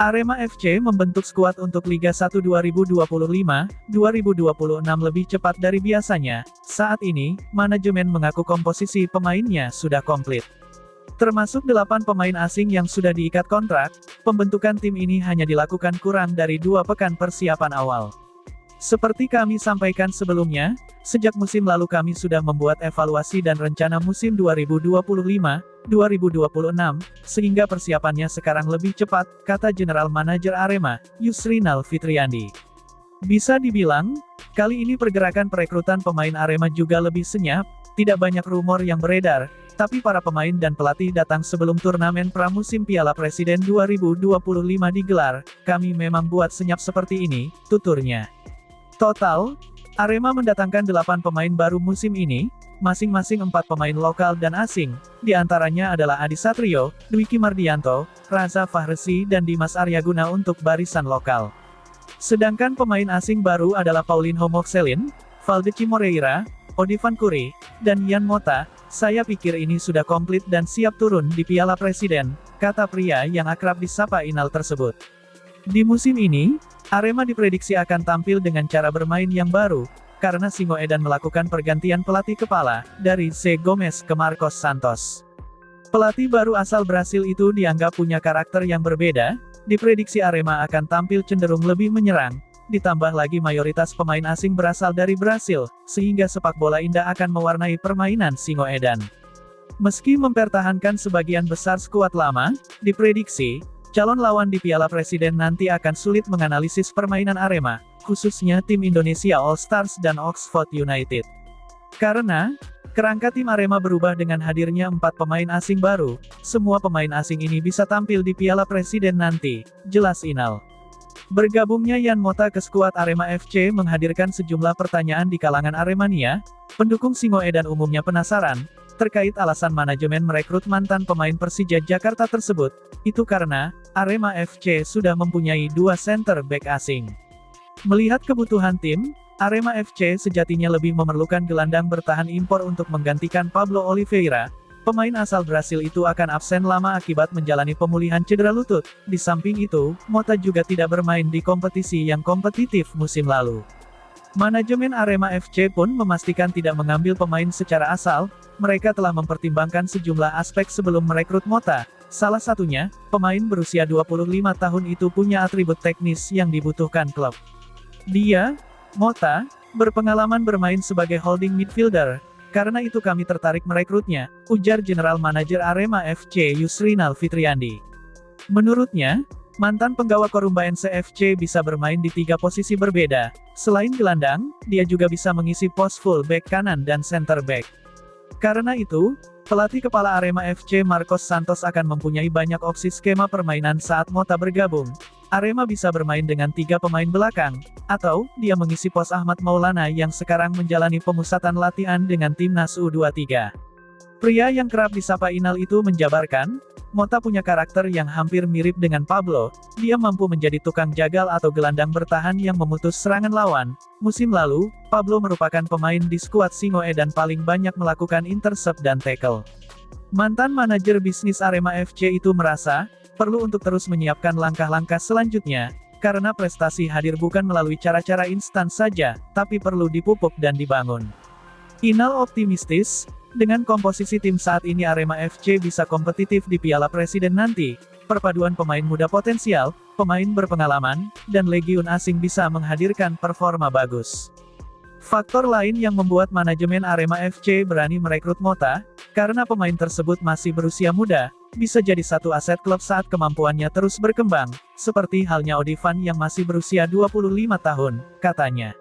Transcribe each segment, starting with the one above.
Arema FC membentuk skuad untuk Liga 1 2025-2026 lebih cepat dari biasanya. Saat ini, manajemen mengaku komposisi pemainnya sudah komplit. Termasuk 8 pemain asing yang sudah diikat kontrak, pembentukan tim ini hanya dilakukan kurang dari 2 pekan persiapan awal. Seperti kami sampaikan sebelumnya, sejak musim lalu kami sudah membuat evaluasi dan rencana musim 2025-2026, sehingga persiapannya sekarang lebih cepat, kata General Manager Arema, Yusrinal Fitriandi. Bisa dibilang, kali ini pergerakan perekrutan pemain Arema juga lebih senyap, tidak banyak rumor yang beredar, tapi para pemain dan pelatih datang sebelum turnamen pramusim Piala Presiden 2025 digelar. Kami memang buat senyap seperti ini, tuturnya. Total, Arema mendatangkan 8 pemain baru musim ini, masing-masing 4 pemain lokal dan asing, di antaranya adalah Adi Satrio, Dwiki Mardianto, Raza Fahresi dan Dimas Aryaguna untuk barisan lokal. Sedangkan pemain asing baru adalah Paulinho Moxelin, Valdeci Moreira, Odivan Kuri, dan Yan Mota. Saya pikir ini sudah komplit dan siap turun di Piala Presiden, kata pria yang akrab disapa Inal tersebut. Di musim ini, Arema diprediksi akan tampil dengan cara bermain yang baru, karena Singoedan melakukan pergantian pelatih kepala, dari Zé Gomes ke Marcos Santos. Pelatih baru asal Brasil itu dianggap punya karakter yang berbeda, diprediksi Arema akan tampil cenderung lebih menyerang, ditambah lagi mayoritas pemain asing berasal dari Brasil, sehingga sepak bola indah akan mewarnai permainan Singoedan. Meski mempertahankan sebagian besar skuad lama, diprediksi, calon lawan di Piala Presiden nanti akan sulit menganalisis permainan Arema, khususnya tim Indonesia All Stars dan Oxford United. Karena, kerangka tim Arema berubah dengan hadirnya 4 pemain asing baru, semua pemain asing ini bisa tampil di Piala Presiden nanti, jelas Inal. Bergabungnya Yan Mota ke skuad Arema FC menghadirkan sejumlah pertanyaan di kalangan Aremania, pendukung Singoedan umumnya penasaran, terkait alasan manajemen merekrut mantan pemain Persija Jakarta tersebut, itu karena, Arema FC sudah mempunyai 2 center back asing. Melihat kebutuhan tim, Arema FC sejatinya lebih memerlukan gelandang bertahan impor untuk menggantikan Pablo Oliveira. Pemain asal Brasil itu akan absen lama akibat menjalani pemulihan cedera lutut. Di samping itu, Mota juga tidak bermain di kompetisi yang kompetitif musim lalu. Manajemen Arema FC pun memastikan tidak mengambil pemain secara asal, mereka telah mempertimbangkan sejumlah aspek sebelum merekrut Mota. Salah satunya, pemain berusia 25 tahun itu punya atribut teknis yang dibutuhkan klub. Dia, Mota, berpengalaman bermain sebagai holding midfielder, karena itu kami tertarik merekrutnya, ujar General Manager Arema FC Yusrinal Fitriandi. Menurutnya, mantan penggawa Korumbaense FC bisa bermain di 3 posisi berbeda. Selain gelandang, dia juga bisa mengisi pos full back kanan dan center back. Karena itu, pelatih kepala Arema FC Marcos Santos akan mempunyai banyak opsi skema permainan saat Mota bergabung. Arema bisa bermain dengan 3 pemain belakang, atau, dia mengisi pos Ahmad Maulana yang sekarang menjalani pemusatan latihan dengan timnas U23. Pria yang kerap disapa Inal itu menjabarkan, Mota punya karakter yang hampir mirip dengan Pablo, dia mampu menjadi tukang jagal atau gelandang bertahan yang memutus serangan lawan. Musim lalu, Pablo merupakan pemain di skuad Singoedan paling banyak melakukan intercept dan tackle. Mantan manajer bisnis Arema FC itu merasa, perlu untuk terus menyiapkan langkah-langkah selanjutnya, karena prestasi hadir bukan melalui cara-cara instan saja, tapi perlu dipupuk dan dibangun. Inal optimistis, dengan komposisi tim saat ini Arema FC bisa kompetitif di Piala Presiden nanti, perpaduan pemain muda potensial, pemain berpengalaman, dan legiun asing bisa menghadirkan performa bagus. Faktor lain yang membuat manajemen Arema FC berani merekrut Mota, karena pemain tersebut masih berusia muda, bisa jadi satu aset klub saat kemampuannya terus berkembang, seperti halnya Odivan yang masih berusia 25 tahun, katanya.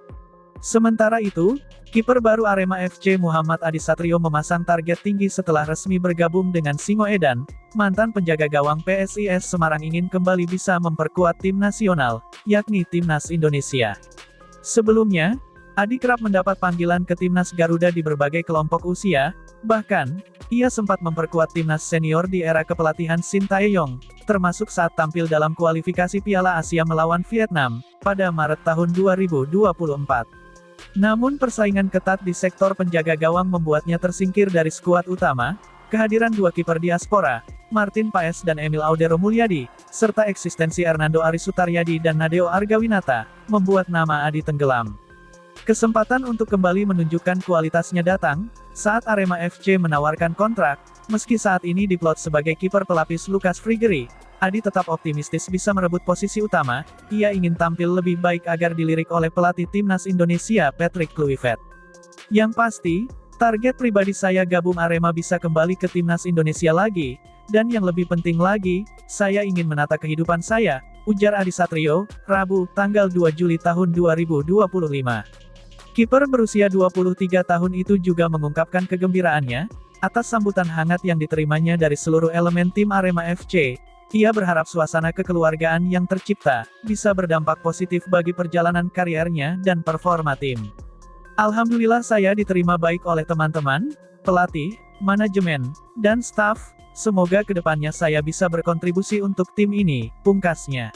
Sementara itu, kiper baru Arema FC Muhammad Adi Satrio memasang target tinggi setelah resmi bergabung dengan Singoedan. Mantan penjaga gawang PSIS Semarang ingin kembali bisa memperkuat tim nasional, yakni Timnas Indonesia. Sebelumnya, Adi kerap mendapat panggilan ke Timnas Garuda di berbagai kelompok usia, bahkan, ia sempat memperkuat timnas senior di era kepelatihan Shin Tae-yong, termasuk saat tampil dalam kualifikasi Piala Asia melawan Vietnam, pada Maret tahun 2024. Namun persaingan ketat di sektor penjaga gawang membuatnya tersingkir dari skuad utama. Kehadiran 2 kiper diaspora, Martin Paes dan Emil Audero Mulyadi, serta eksistensi Hernando Ari Sutaryadi dan Nadeo Argawinata, membuat nama Adi tenggelam. Kesempatan untuk kembali menunjukkan kualitasnya datang, saat Arema FC menawarkan kontrak, meski saat ini diplot sebagai kiper pelapis Lucas Frigeri, Adi tetap optimistis bisa merebut posisi utama, ia ingin tampil lebih baik agar dilirik oleh pelatih timnas Indonesia Patrick Kluivert. Yang pasti, target pribadi saya gabung Arema bisa kembali ke timnas Indonesia lagi, dan yang lebih penting lagi, saya ingin menata kehidupan saya, ujar Adi Satrio, Rabu, tanggal 2 Juli tahun 2025. Kiper berusia 23 tahun itu juga mengungkapkan kegembiraannya, atas sambutan hangat yang diterimanya dari seluruh elemen tim Arema FC. Ia berharap suasana kekeluargaan yang tercipta, bisa berdampak positif bagi perjalanan kariernya dan performa tim. Alhamdulillah saya diterima baik oleh teman-teman, pelatih, manajemen, dan staf, semoga kedepannya saya bisa berkontribusi untuk tim ini, pungkasnya.